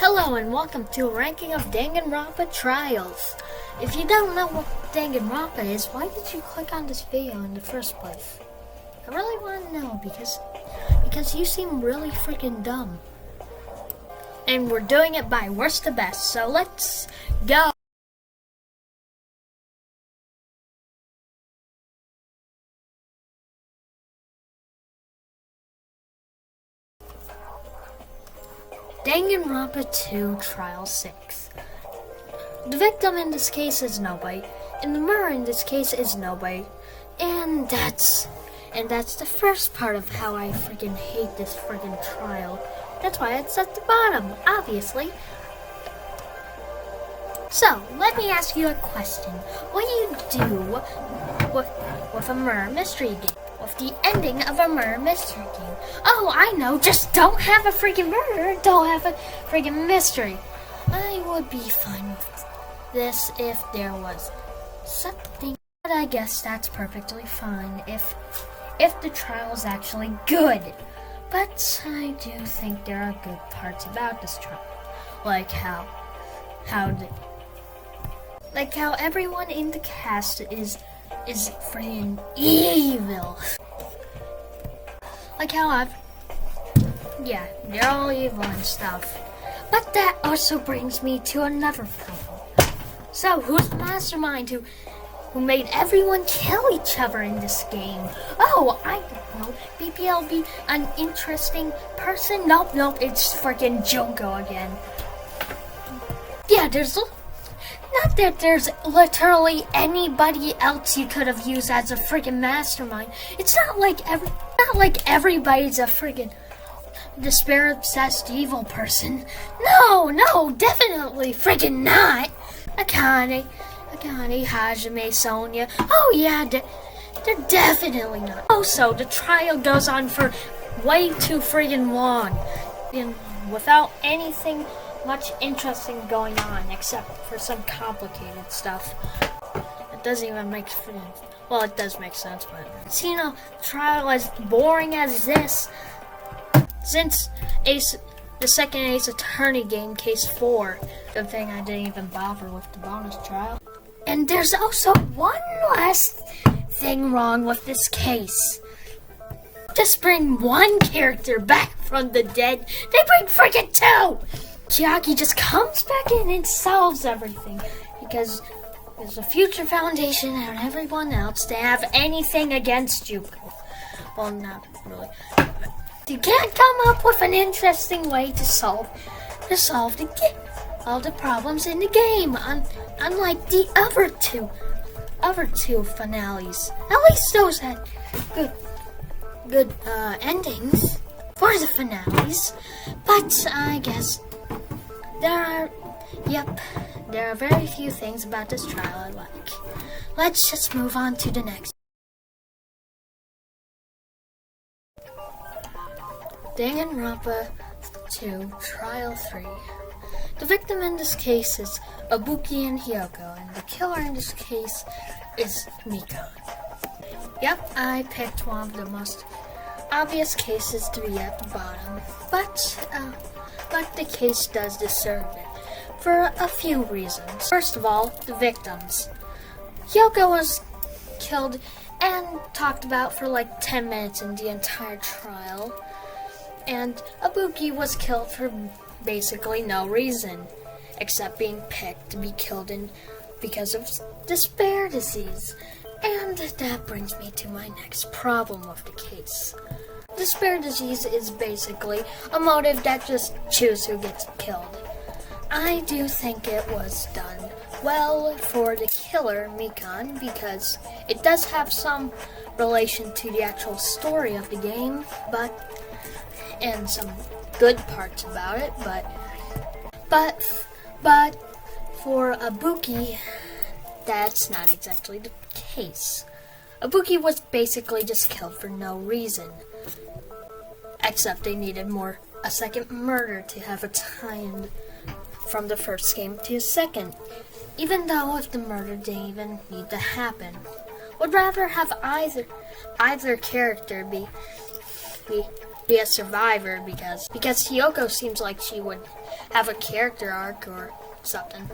Hello and welcome to a ranking of Danganronpa trials. If you don't know what Danganronpa is, why did you click on this video in the first place? I really want to know because you seem really freaking dumb. And we're doing it by worst to best, so let's go. Danganronpa 2 Trial 6. The victim in this case is nobody, and the murderer in this case is nobody. And that's the first part of how I freaking hate this freaking trial. That's why it's at the bottom, obviously. So, let me ask you a question. What do you do with a murder mystery game? With the ending of a murder mystery game? Oh, I know, just don't have a freaking murder, don't have a freaking mystery. I would be fine with this if there was something, but I guess that's perfectly fine if the trial is actually good. But I do think there are good parts about this trial, like how everyone in the cast is freaking evil. Like how they're all evil and stuff. But that also brings me to another problem. So, who's the mastermind who made everyone kill each other in this game? Oh, I don't know. Maybe I'll be an interesting person? Nope, it's freaking Junko again. Yeah, not that there's literally anybody else you could have used as a freaking mastermind. It's not like everybody's a freaking despair-obsessed evil person. No, definitely freaking not. Akane, Hajime, Sonia. Oh yeah, they're definitely not. Also, the trial goes on for way too freaking long, and without anything much interesting going on, except for some complicated stuff. It doesn't even make sense. Well, it does make sense, but seeing a trial as boring as this, since the second Ace Attorney game, Case 4, good thing I didn't even bother with the bonus trial. And there's also one last thing wrong with this case. Just bring one character back from the dead, they bring freaking two! Chiaki just comes back in and solves everything because there's a future foundation and everyone else to have anything against Juko. Well, not really. You can't come up with an interesting way to solve all the problems in the game, unlike the other two finales. At least those had good endings for the finales. But I guess there are very few things about this trial I like. Let's just move on to the next. Danganronpa 2 Trial 3. The victim in this case is Ibuki and Hyoko, and the killer in this case is Mikan. Yep, I picked one of the most obvious cases to be at the bottom, but the case does deserve it for a few reasons. First of all, the victims. Hyoko was killed and talked about for like 10 minutes in the entire trial. And Ibuki was killed for basically no reason, except being picked to be killed because of despair disease. And that brings me to my next problem with the case. Despair disease is basically a motive that just chooses who gets killed. I do think it was done well for the killer, Mikan, because it does have some relation to the actual story of the game, and some good parts about it, but for Ibuki, that's not exactly the case. Ibuki was basically just killed for no reason, except they needed a second murder to have a tie-in from the first game to the second, even though if the murder didn't even need to happen. Would rather have either character be be a survivor because Hiyoko seems like she would have a character arc or something.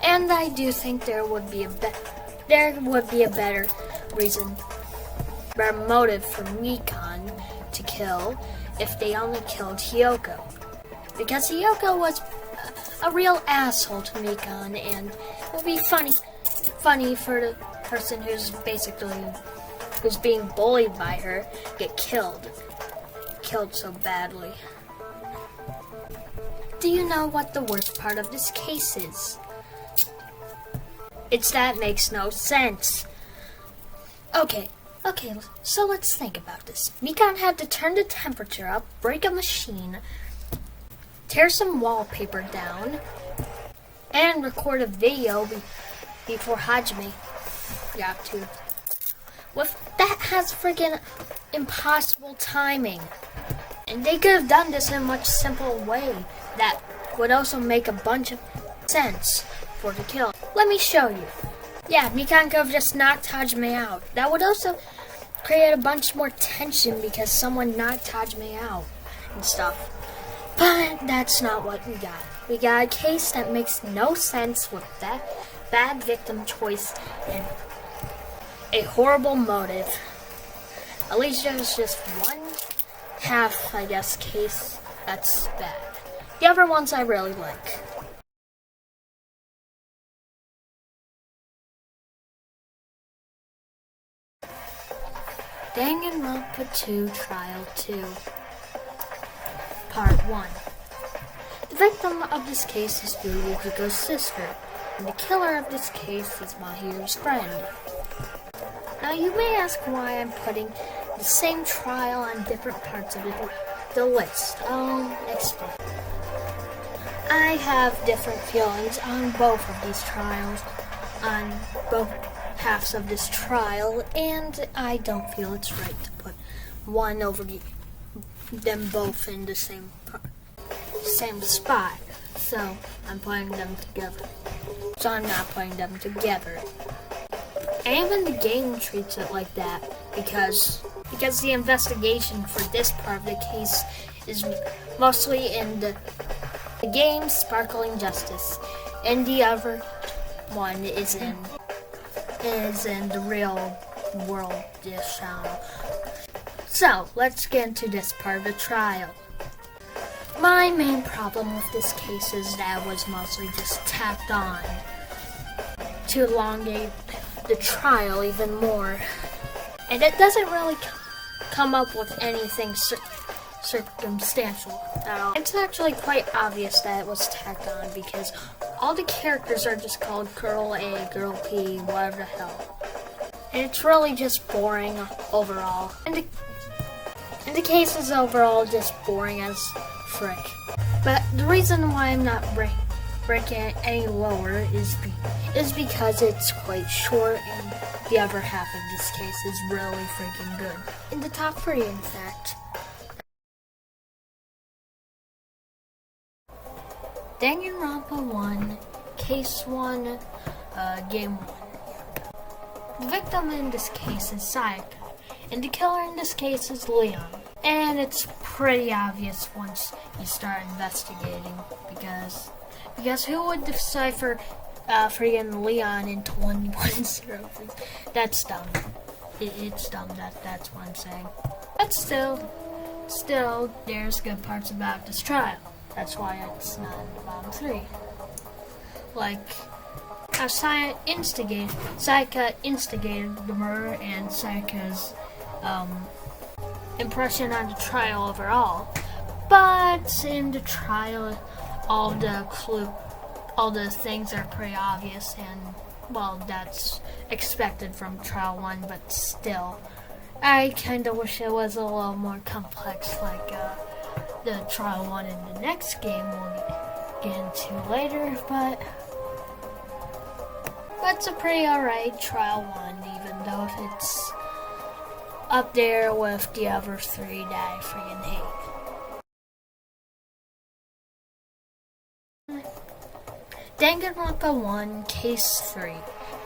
And I do think there would be a better reason, better motive for Mikan to kill if they only killed Hiyoko. Because Hiyoko was a real asshole to Mikan, and it would be funny for the person who's being bullied by her get killed so badly. Do you know what the worst part of this case is? It's that it makes no sense. Okay, so let's think about this. Mikan had to turn the temperature up, break a machine, tear some wallpaper down, and record a video before Hajime got to. That has friggin' impossible timing. And they could have done this in a much simpler way that would also make a bunch of sense for the kill. Let me show you. Yeah, Mikan could have just knocked Hajime out. That would also create a bunch more tension because someone knocked Hajime out and stuff. But that's not what we got. We got a case that makes no sense with that bad victim choice and a horrible motive. At least there's just one half, I guess, case that's bad. The other ones I really like. Danganronpa 2 Trial 2 Part 1. The victim of this case is Yukiko's sister, and the killer of this case is Mahiru's friend. Now you may ask why I'm putting the same trial on different parts of the list. I'll explain. I have different feelings on both of these trials, on both halves of this trial, and I don't feel it's right to put one over them both in the same spot. So I'm putting them together. So I'm not putting them together. And even the game treats it like that because the investigation for this part of the case is mostly in the game Sparkling Justice, and the other one is in the real world channel. So let's get into this part of the trial. My main problem with this case is that it was mostly just tacked on to elongate the trial even more, and it doesn't really come up with anything circumstantial at all. It's actually quite obvious that it was tacked on because all the characters are just called Girl A, Girl P, whatever the hell. And it's really just boring overall. And the case is overall just boring as frick. But the reason why I'm not breaking it any lower is because it's quite short and the other half of this case is really freaking good. In the top 3, in fact. Danganronpa 1, Case 1, Game 1. The victim in this case is Sayaka, and the killer in this case is Leon. And it's pretty obvious once you start investigating, because who would decipher freaking Leon into 110? That's dumb. It's dumb. That's what I'm saying. But still, there's good parts about this trial. That's why it's not in the bottom 3. Like how Sayaka instigated the murder and Sayaka's impression on the trial overall. But in the trial, all the things are pretty obvious, and well, that's expected from trial 1. But still, I kind of wish it was a little more complex, like the trial 1 in the next game we'll get into later. But it's a pretty alright trial 1, even though it's up there with the other 3 that I freaking hate. Danganronpa 1, Case 3.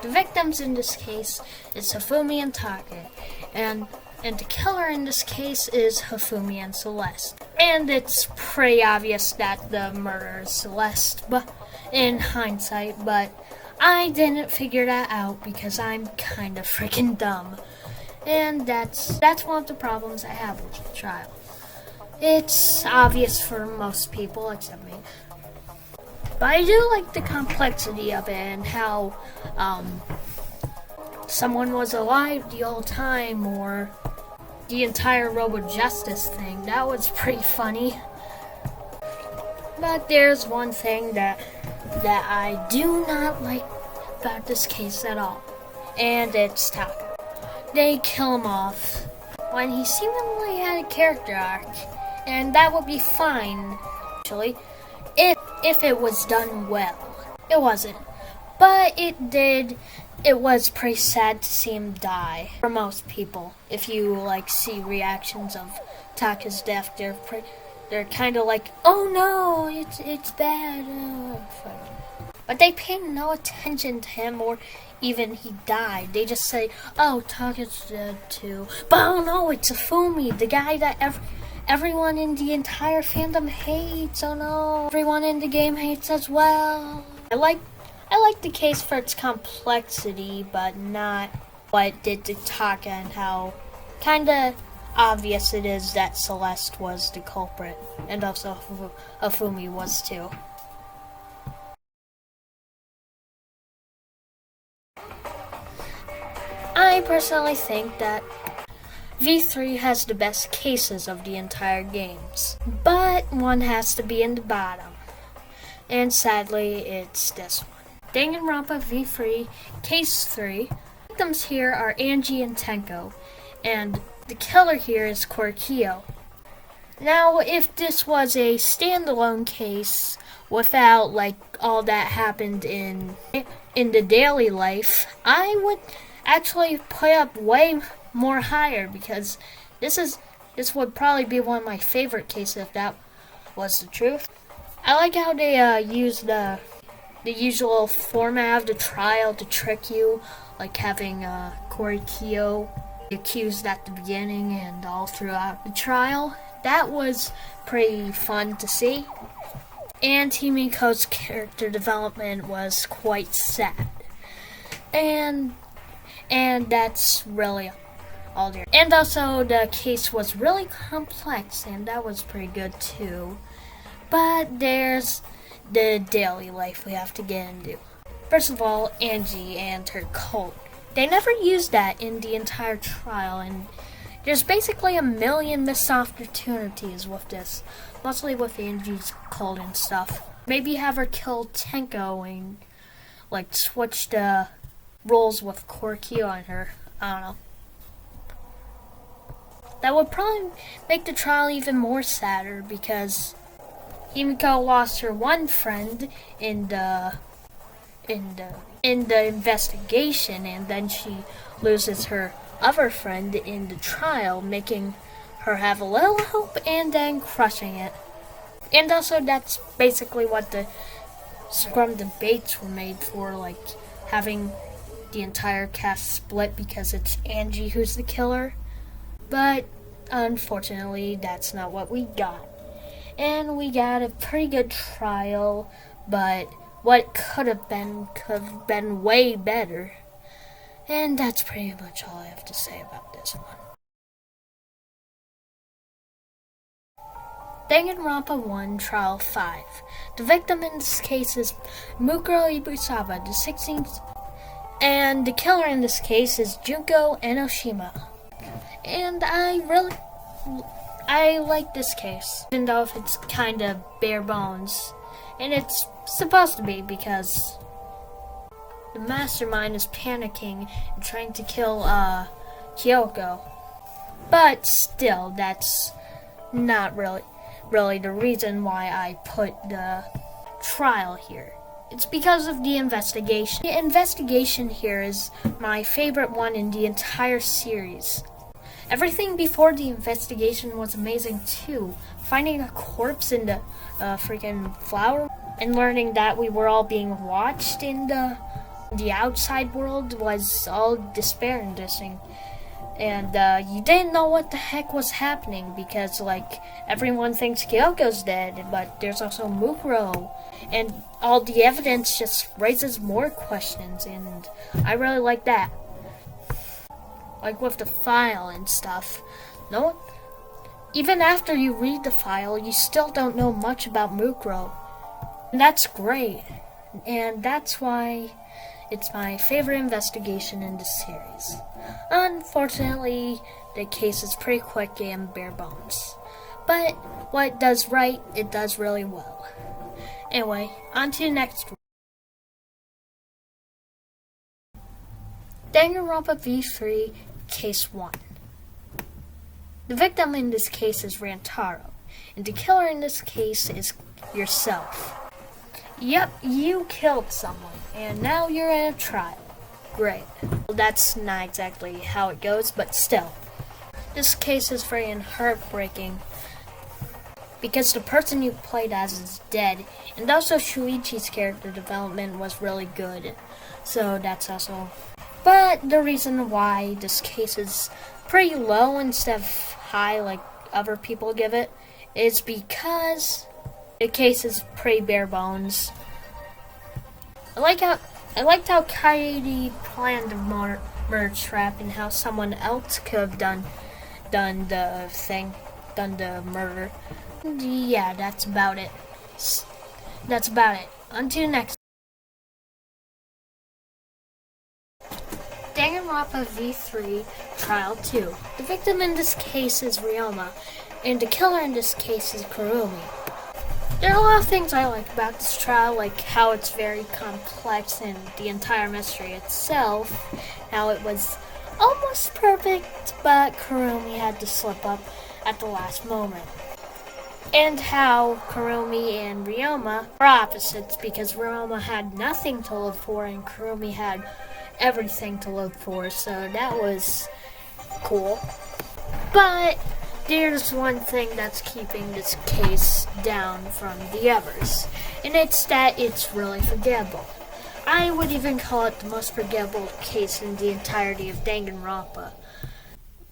The victims in this case is Hifumi and Take, and And the killer in this case is Hifumi and Celeste. And it's pretty obvious that the murderer is Celeste, but in hindsight, but I didn't figure that out because I'm kind of freaking dumb. And that's one of the problems I have with the trial. It's obvious for most people except me. But I do like the complexity of it and how someone was alive the whole time, or the entire Robo Justice thing. That was pretty funny. But there's one thing that I do not like about this case at all, and it's Taka. They kill him off when he seemingly had a character arc, and that would be fine, actually, if it was done well. It wasn't, but it did. It was pretty sad to see him die. For most people, if you see reactions of Taka's death, they're kind of like, "Oh no, it's bad." But they paid no attention to him, or even he died. They just say, "Oh, Taka's dead too." But oh no, it's Hifumi, the guy that everyone in the entire fandom hates. Oh no, everyone in the game hates as well. I like the case for its complexity, but not what it did to Taka and how kinda obvious it is that Celeste was the culprit, and also Hifumi was too. I personally think that V3 has the best cases of the entire games, but one has to be in the bottom, and sadly it's this one. Danganronpa V3 Case 3. Victims here are Angie and Tenko, and the killer here is Korikyo. Now, if this was a standalone case without all that happened in the daily life, I would actually put up way more higher, because this would probably be one of my favorite cases if that was the truth. I like how they use the usual format of the trial to trick you, like having Korikyo accused at the beginning and all throughout the trial. That was pretty fun to see. And Himiko's character development was quite sad. And that's really all there. And also the case was really complex, and that was pretty good too. But there's the daily life we have to get into. First of all, Angie and her cult. They never used that in the entire trial, and there's basically a million missed opportunities with this, mostly with Angie's cult and stuff. Maybe have her kill Tenko and switch the roles with Korikyo on her. I don't know. That would probably make the trial even more sadder, because Himiko lost her one friend in the investigation, and then she loses her other friend in the trial, making her have a little hope and then crushing it. And also, that's basically what the Scrum debates were made for, having the entire cast split because it's Angie who's the killer. But unfortunately, that's not what we got. And we got a pretty good trial, but what could have been way better. And that's pretty much all I have to say about this one. Danganronpa 1 Trial 5. The victim in this case is Mukuro Ibusawa, the 16th, and the killer in this case is Junko Enoshima. And I like this case, even though it's kind of bare bones. And it's supposed to be, because the mastermind is panicking and trying to kill Kyoko. But still, that's not really the reason why I put the trial here. It's because of the investigation. The investigation here is my favorite one in the entire series. Everything before the investigation was amazing too. Finding a corpse in the freaking flower, and learning that we were all being watched in the outside world was all despair-inducing. And you didn't know what the heck was happening because, like, everyone thinks Kyoko's dead, but there's also Mukuro. And all the evidence just raises more questions, and I really like that. Like with the file and stuff. No, even after you read the file, you still don't know much about Mukuro. And that's great. And that's why it's my favorite investigation in the series. Unfortunately, the case is pretty quick and bare bones. But what it does right, it does really well. Anyway, on to the next one. Danganronpa V3, Case 1. The victim in this case is Rantaro, and the killer in this case is yourself. Yep, you killed someone, and now you're in a trial. Great. Well, that's not exactly how it goes, but still. This case is very heartbreaking because the person you played as is dead, and also Shuichi's character development was really good, so that's also. But the reason why this case is pretty low instead of high like other people give it is because the case is pretty bare bones. I liked how Kaede planned the murder trap and how someone else could have done the murder. Yeah, that's about it. On to the next. Danganronpa V3 Trial 2. The victim in this case is Ryoma, and the killer in this case is Kurumi. There are a lot of things I like about this trial, like how it's very complex and the entire mystery itself, how it was almost perfect, but Kurumi had to slip up at the last moment. And how Kurumi and Ryoma are opposites because Ryoma had nothing to live for and Kurumi had everything to live for, so that was cool. But there's one thing that's keeping this case down from the others, and it's that it's really forgettable. I would even call it the most forgettable case in the entirety of Danganronpa,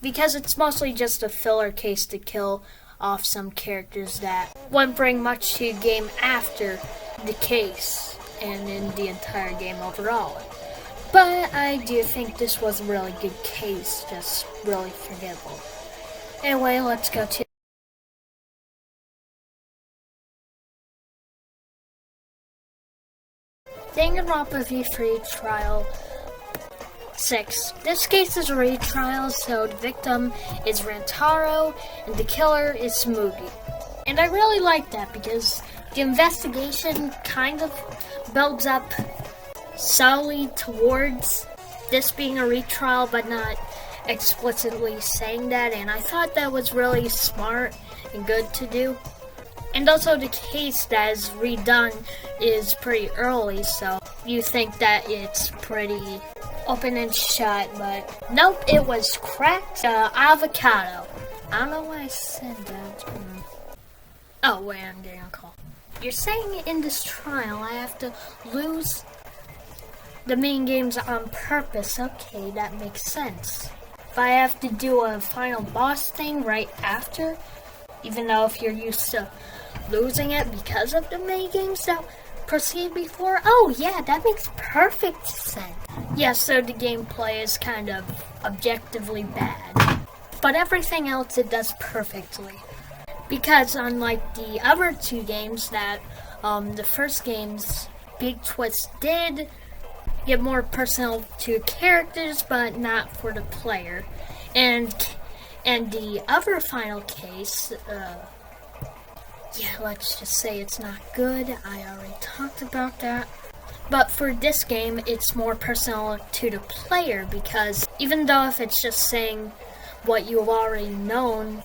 because it's mostly just a filler case to kill off some characters that won't bring much to the game after the case and in the entire game overall. But I do think this was a really good case, just really forgettable. Anyway, let's go to Danganronpa V3 Trial 6. This case is a retrial, so the victim is Rantaro and the killer is Smugi. And I really like that because the investigation kind of builds up solely towards this being a retrial, but not explicitly saying that, and I thought that was really smart and good to do. And also the case that is redone is pretty early, so you think that it's pretty open and shut, but nope, it was cracked avocado. I don't know why I said that. Oh wait, I'm getting a call. You're saying in this trial I have to lose the main games on purpose. Okay, that makes sense. If I have to do a final boss thing right after, even though if you're used to losing it because of the main games that proceed before, oh yeah, that makes perfect sense. Yeah, so the gameplay is kind of objectively bad, but everything else it does perfectly. Because unlike the other two games that the first game's big twist did get more personal to characters, but not for the player. And the other final case, yeah, let's just say it's not good. I already talked about that. But for this game, it's more personal to the player because even though if it's just saying what you've already known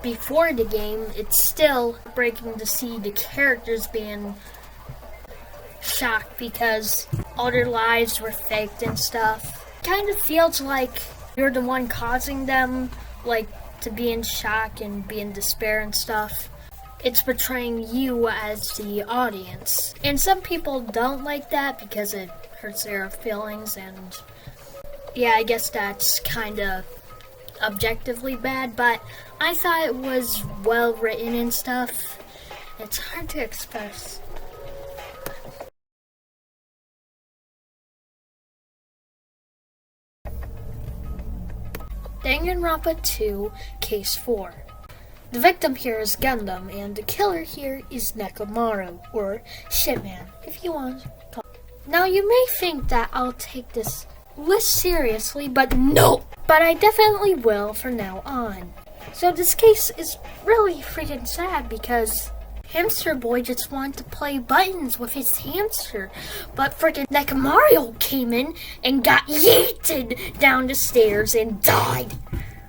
before the game, it's still breaking to see the characters being shocked because all their lives were faked and stuff. Kind of feels like you're the one causing them, like, to be in shock and be in despair and stuff. It's portraying you as the audience. And some people don't like that because it hurts their feelings and Yeah, I guess that's kind of objectively bad, but I thought it was well written and stuff. It's hard to express. Danganronpa 2, Case 4. The victim here is Gundam, and the killer here is Nekomaru, or Shitman, if you want to call it. Now, you may think that I'll take this less seriously, but no! But I definitely will from now on. So this case is really freaking sad because Hamster Boy just wanted to play buttons with his hamster, but freaking Nekomaru came in and got yeeted down the stairs and died.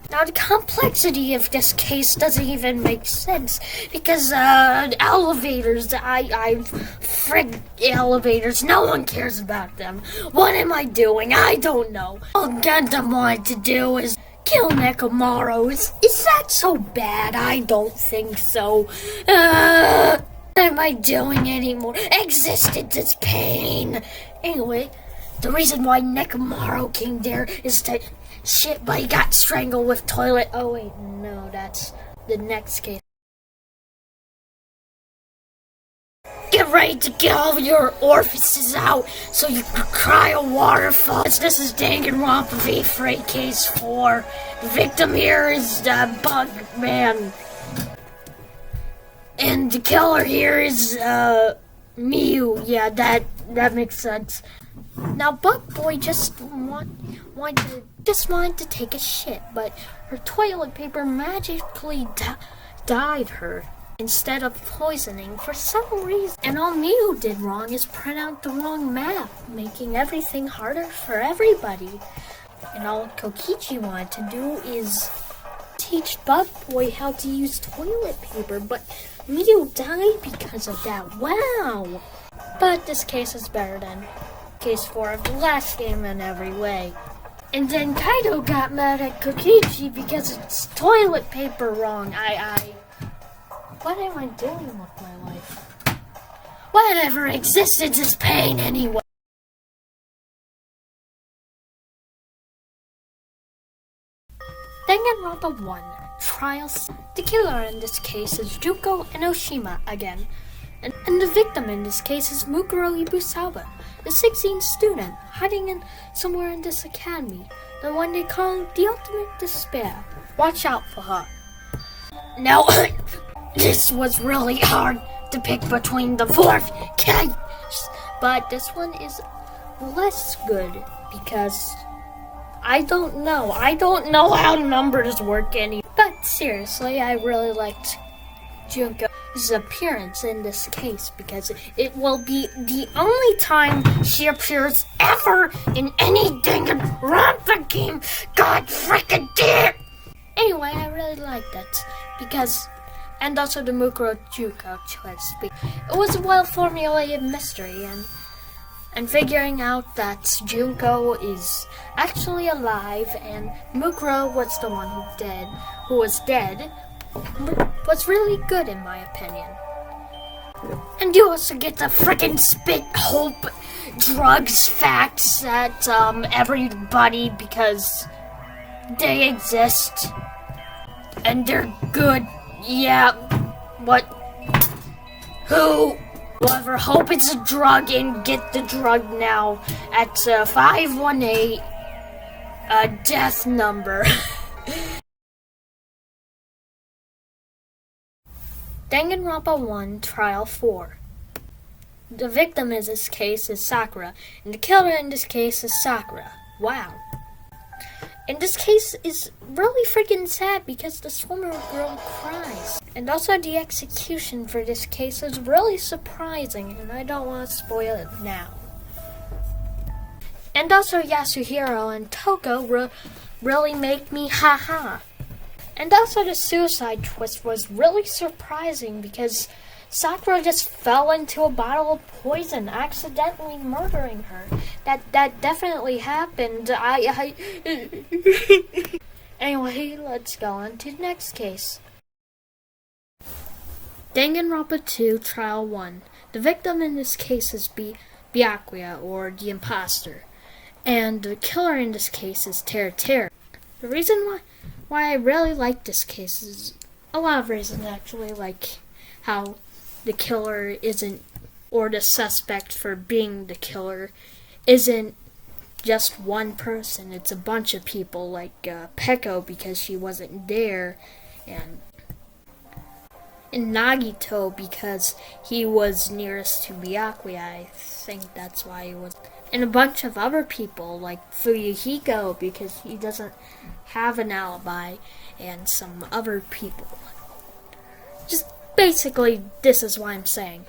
Now the complexity of this case doesn't even make sense because elevators, frig elevators, no one cares about them. What am I doing? I don't know. All Gundam wanted to do is kill Nekomaru. Is that so bad? I don't think so. What am I doing anymore? Existence is pain. Anyway, the reason why Nekomaru came there is to shit, but he got strangled with toilet. Oh wait, no, that's the next case. Get ready to get all your orifices out so you can cry a waterfall. This is Danganronpa V Case 4. The victim here is Bug Man. And the killer here is Miu. Yeah, that makes sense. Now Bug Boy just wanted to take a shit, but her toilet paper magically died her instead of poisoning for some reason. And all Miu did wrong is print out the wrong map, making everything harder for everybody. And all Kokichi wanted to do is teach Bug Boy how to use toilet paper, but Miu died because of that. Wow! But this case is better than Case 4 of the last game in every way. And then Kaido got mad at Kokichi because it's toilet paper wrong. What am I doing with my life? Whatever, existence is pain anyway. Danganronpa 1, Trials. The killer in this case is Juko Enoshima again. And the victim in this case is Mukuro Ibusawa, a 16 student hiding somewhere in this academy, the one they call the ultimate despair. Watch out for her. Now, this was really hard to pick between the fourth case, but this one is less good because I don't know how numbers work any. But seriously, I really liked Junko's appearance in this case because it will be the only time she appears ever in any Danganronpa game. God freaking damn! Anyway, I really liked that because, and also the Mukuro Juko twist. It was a well-formulated mystery and figuring out that Junko is actually alive and Mukuro was the one who was dead. Was really good in my opinion. And you also get the frickin' spit hope drugs facts at everybody because they exist and they're good. Yeah, what? Who? Whoever, hope it's a drug and get the drug now at 518 death number. Danganronpa 1, Trial 4. The victim in this case is Sakura, and the killer in this case is Sakura. Wow. And this case is really freaking sad because the swimmer girl cries. And also the execution for this case is really surprising, and I don't want to spoil it now. And also Yasuhiro and Toko really make me haha. And also the suicide twist was really surprising because Sakura just fell into a bottle of poison, accidentally murdering her. That definitely happened. Anyway, let's go on to the next case. Danganronpa 2, Trial 1. The victim in this case is Byakuya, or the imposter. And the killer in this case is Tera. The reason why I really like this case is a lot of reasons actually, like how the killer isn't, or the suspect for being the killer isn't just one person, it's a bunch of people, like Peko because she wasn't there, and Nagito because he was nearest to Byakuya. I think that's why he was. And a bunch of other people like Fuyuhiko because he doesn't have an alibi, and some other people. Just basically, this is what I'm saying.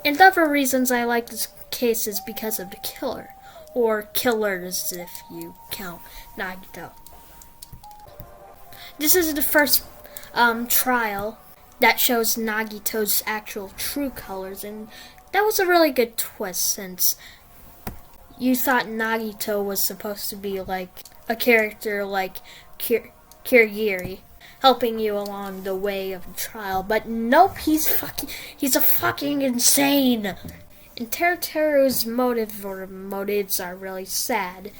And the other reasons I like this case is because of the killer, or killers if you count Nagito. This is the first trial that shows Nagito's actual true colors, and that was a really good twist since you thought Nagito was supposed to be like a character like Kirigiri, helping you along the way of the trial, but nope, he's a fucking insane. And Teru's motives are really sad.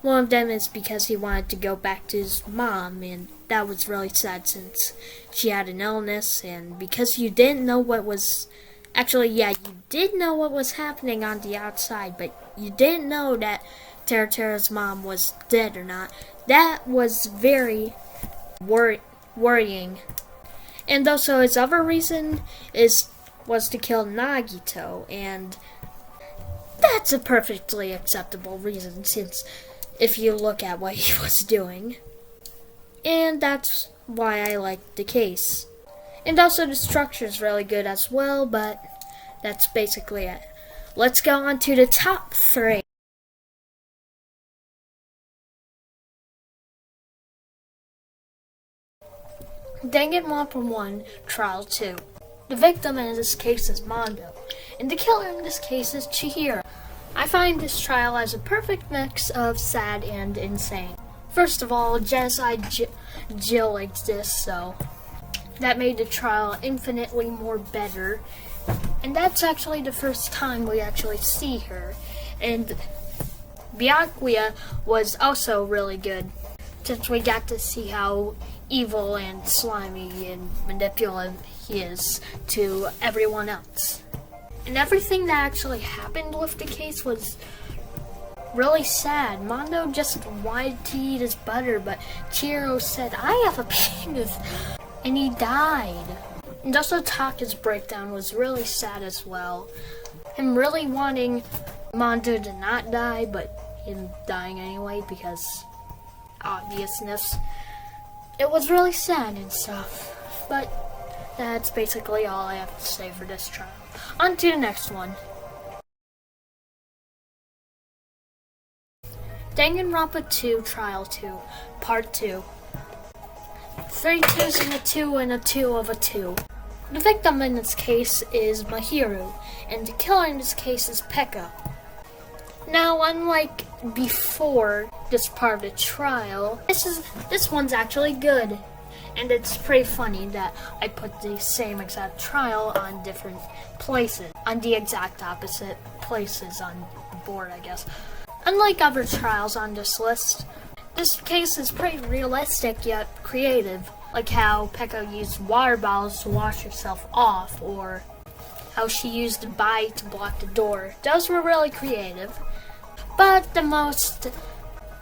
One of them is because he wanted to go back to his mom, and that was really sad since she had an illness, and because you didn't know what was... Actually, yeah, you did know what was happening on the outside, but you didn't know that Teru's mom was dead or not. That was very worrying. And also, his other reason was to kill Nagito, and that's a perfectly acceptable reason since if you look at what he was doing. And that's why I like the case. And also the structure is really good as well, but that's basically it. Let's go on to the top 3. Danganronpa 1, Trial 2. The victim in this case is Mondo, and the killer in this case is Chihiro. I find this trial as a perfect mix of sad and insane. First of all, genocide Jill exists, so that made the trial infinitely more better. And that's actually the first time we actually see her. And Byakuya was also really good, since we got to see how evil and slimy and manipulative he is to everyone else. And everything that actually happened with the case was really sad. Mondo just wanted to eat his butter, but Chihiro said, "I have a penis," and he died. And also Taka's breakdown was really sad as well. Him really wanting Mondo to not die, but him dying anyway because obviousness. It was really sad and stuff. But that's basically all I have to say for this trial. On to the next one. Danganronpa 2 Trial 2, Part 2. 3 2s and a 2 and a 2 of a 2. The victim in this case is Mahiru, and the killer in this case is Pekka. Now, unlike before this part of the trial, this one's actually good. And it's pretty funny that I put the same exact trial on different places, on the exact opposite places on the board, I guess. Unlike other trials on this list, this case is pretty realistic yet creative, like how Pekka used water bottles to wash herself off, or how she used a bite to block the door. Those were really creative. But the most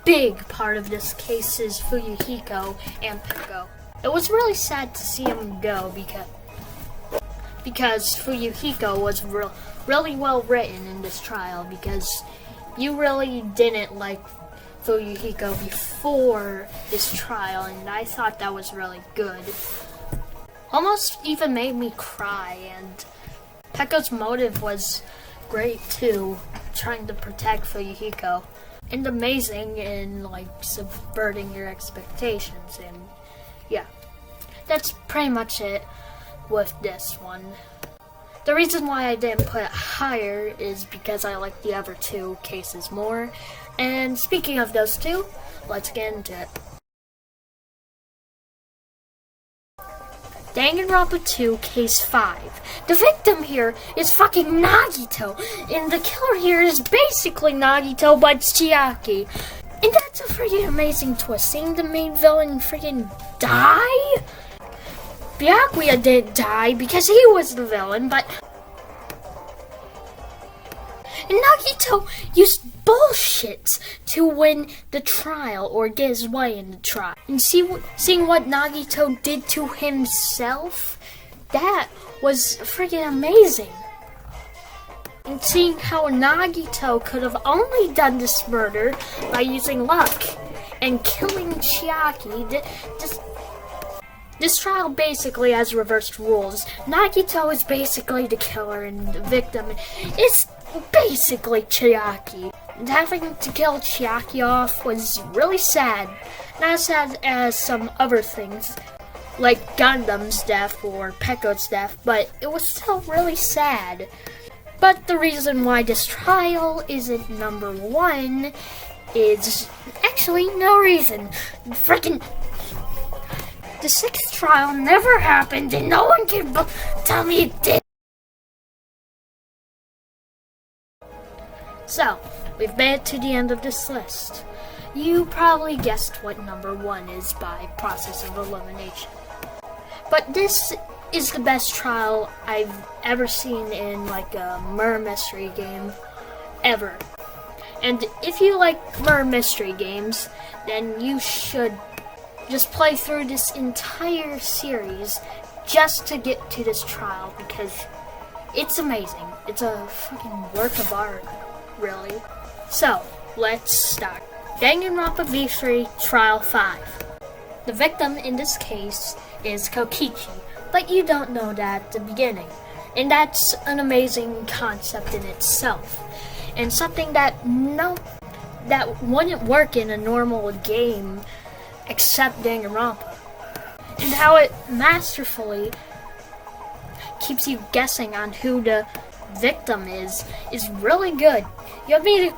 big part of this case is Fuyuhiko and Peko. It was really sad to see him go because Fuyuhiko was really well written in this trial, because you really didn't like Fuyuhiko before this trial, and I thought that was really good. Almost even made me cry, and Pekko's motive was great too, trying to protect Fuyuhiko, and amazing in like subverting your expectations. And yeah, that's pretty much it with this one. The reason why I didn't put it higher is because I like the other 2 cases more. And speaking of those 2, let's get into it. Danganronpa 2, Case 5. The victim here is fucking Nagito, and the killer here is basically Nagito, but Chiaki. And that's a freaking amazing twist, seeing the main villain freaking die? Byakuya didn't die because he was the villain, but... And Nagito used bullshit to win the trial or get his way in the trial. And seeing what Nagito did to himself, that was freaking amazing. And seeing how Nagito could have only done this murder by using luck and killing Chiaki, this trial basically has reversed rules. Nagito is basically the killer and the victim is basically Chiaki. And having to kill Chiaki off was really sad. Not as sad as some other things, like Gundam's death or Pekko's death, but it was still really sad. But the reason why this trial isn't number 1 is actually no reason. Freaking... The 6th trial never happened and no one can tell me it did. So, we've made it to the end of this list. You probably guessed what number 1 is by process of elimination. But this is the best trial I've ever seen in like a murder mystery game ever. And if you like murder mystery games, then you should just play through this entire series just to get to this trial because it's amazing. It's a fucking work of art, really. So, let's start. Danganronpa V3 Trial 5. The victim in this case is Kokichi, but you don't know that at the beginning. And that's an amazing concept in itself. And something that wouldn't work in a normal game except Danganronpa. And how it masterfully keeps you guessing on who the victim is really good. You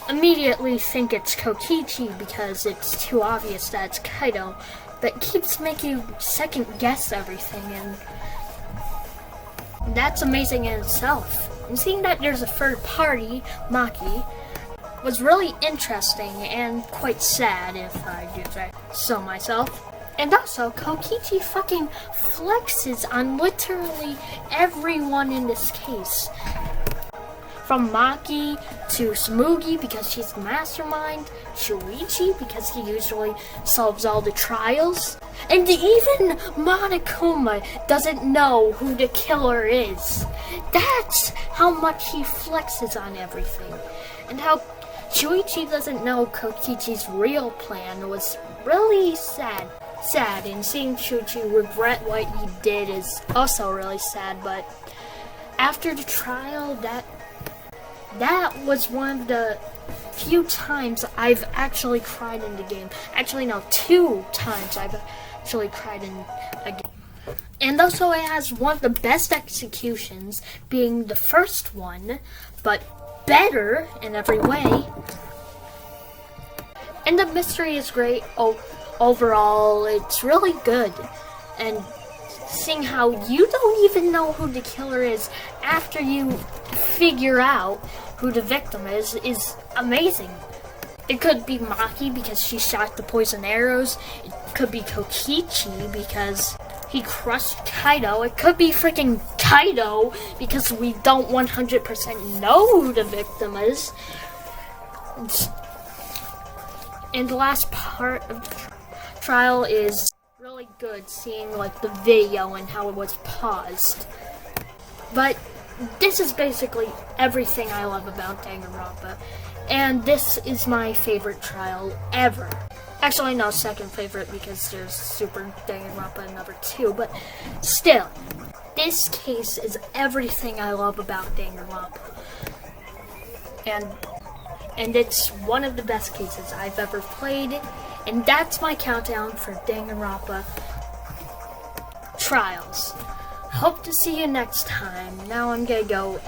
immediately think it's Kokichi because it's too obvious that it's Kaido, but keeps making you second guess everything, and that's amazing in itself. And seeing that there's a third party, Maki, was really interesting and quite sad, if I do say so myself. And also, Kokichi fucking flexes on literally everyone in this case. From Maki to Smugi because she's the mastermind, Shuichi because he usually solves all the trials, and even Monokuma doesn't know who the killer is. That's how much he flexes on everything. And how Shuichi doesn't know Kokichi's real plan was really sad, and seeing Shuichi regret what he did is also really sad, but after the trial, that was one of the few times I've actually cried in the game. Actually, no, 2 times I've actually cried in a game. And also it has one of the best executions, being the first one, but better in every way. And the mystery is great. Overall, it's really good. And seeing how you don't even know who the killer is after you figure out who the victim is amazing. It could be Maki because she shot the poison arrows. It could be Kokichi because he crushed Kaido. It could be freaking Kaido because we don't 100% know who the victim is. And the last part of the trial is really good, seeing like the video and how it was paused. But this is basically everything I love about Danganronpa, and this is my favorite trial ever. Actually, no, second favorite because there's Super Danganronpa number 2, but still, this case is everything I love about Danganronpa. And it's one of the best cases I've ever played, and that's my countdown for Danganronpa trials. Hope to see you next time. Now I'm gonna go